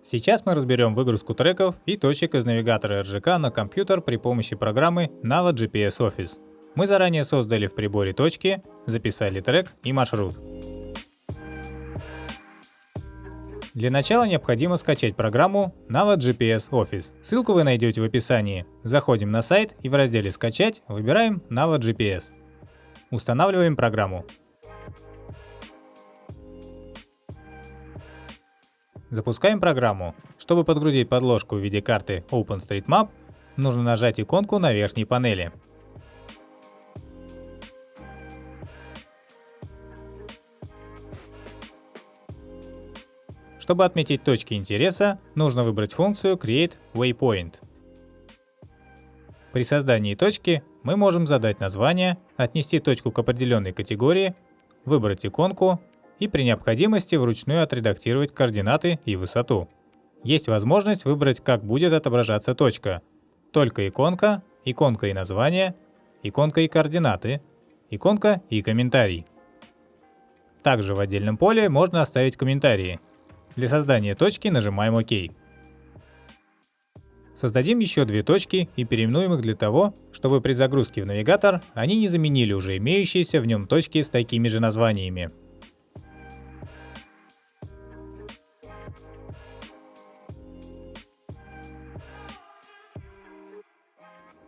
Сейчас мы разберем выгрузку треков и точек из навигатора RGK на компьютер при помощи программы Nava GPS Office. Мы заранее создали в приборе точки, записали трек и маршрут. Для начала необходимо скачать программу Nava GPS Office. Ссылку вы найдете в описании. Заходим на сайт и в разделе «Скачать» выбираем Nava GPS. Устанавливаем программу. Запускаем программу. Чтобы подгрузить подложку в виде карты OpenStreetMap, нужно нажать иконку на верхней панели. Чтобы отметить точки интереса, нужно выбрать функцию Create Waypoint. При создании точки мы можем задать название, отнести точку к определенной категории, выбрать иконку и при необходимости вручную отредактировать координаты и высоту. Есть возможность выбрать, как будет отображаться точка. Только иконка, иконка и название, иконка и координаты, иконка и комментарий. Также в отдельном поле можно оставить комментарии. Для создания точки нажимаем ОК. Создадим еще две точки и переименуем их для того, чтобы при загрузке в навигатор они не заменили уже имеющиеся в нем точки с такими же названиями.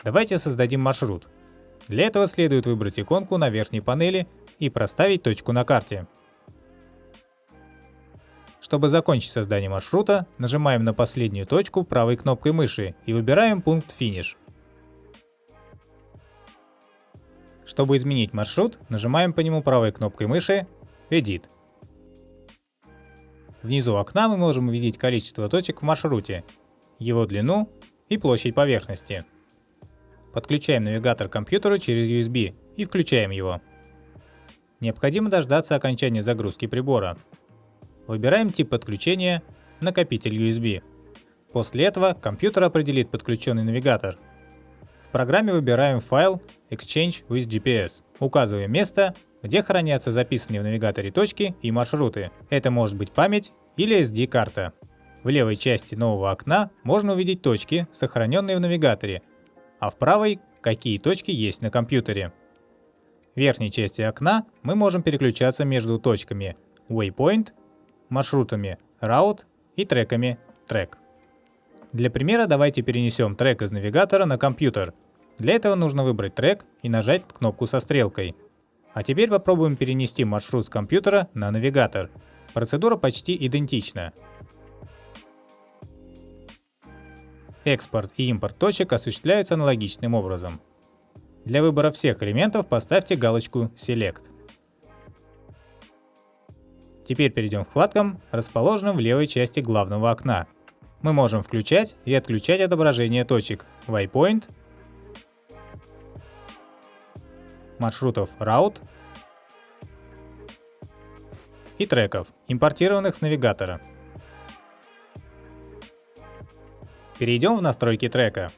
Давайте создадим маршрут. Для этого следует выбрать иконку на верхней панели и проставить точку на карте. Чтобы закончить создание маршрута, нажимаем на последнюю точку правой кнопкой мыши и выбираем пункт «Финиш». Чтобы изменить маршрут, нажимаем по нему правой кнопкой мыши «Edit». Внизу окна мы можем увидеть количество точек в маршруте, его длину и площадь поверхности. Подключаем навигатор к компьютеру через USB и включаем его. Необходимо дождаться окончания загрузки прибора. Выбираем тип подключения «Накопитель USB». После этого компьютер определит подключенный навигатор. В программе выбираем файл Exchange with GPS. Указываем место, где хранятся записанные в навигаторе точки и маршруты. Это может быть память или SD-карта. В левой части нового окна можно увидеть точки, сохраненные в навигаторе, а в правой — какие точки есть на компьютере. В верхней части окна мы можем переключаться между точками Waypoint, маршрутами Route и треками Track. Для примера давайте перенесем трек из навигатора на компьютер. Для этого нужно выбрать трек и нажать кнопку со стрелкой. А теперь попробуем перенести маршрут с компьютера на навигатор. Процедура почти идентична. Экспорт и импорт точек осуществляются аналогичным образом. Для выбора всех элементов поставьте галочку Select. Теперь перейдем к вкладкам, расположенным в левой части главного окна. Мы можем включать и отключать отображение точек Waypoint, маршрутов Route и треков, импортированных с навигатора. Перейдем в настройки трека.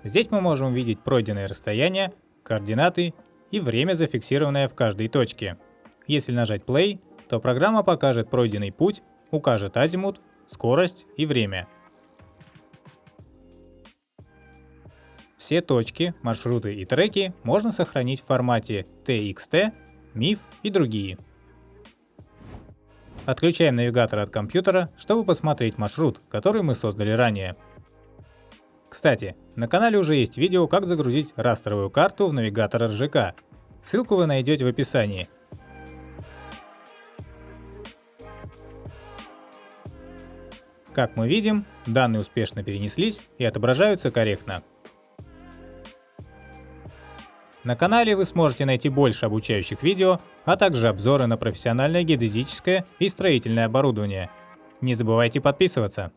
Здесь мы можем увидеть пройденное расстояние, координаты и время, зафиксированное в каждой точке. Если нажать Play, то программа покажет пройденный путь, укажет азимут, скорость и время. Все точки, маршруты и треки можно сохранить в формате TXT, MIF и другие. Отключаем навигатор от компьютера, чтобы посмотреть маршрут, который мы создали ранее. Кстати, на канале уже есть видео, как загрузить растровую карту в навигатор RGK. Ссылку вы найдете в описании. Как мы видим, данные успешно перенеслись и отображаются корректно. На канале вы сможете найти больше обучающих видео, а также обзоры на профессиональное геодезическое и строительное оборудование. Не забывайте подписываться.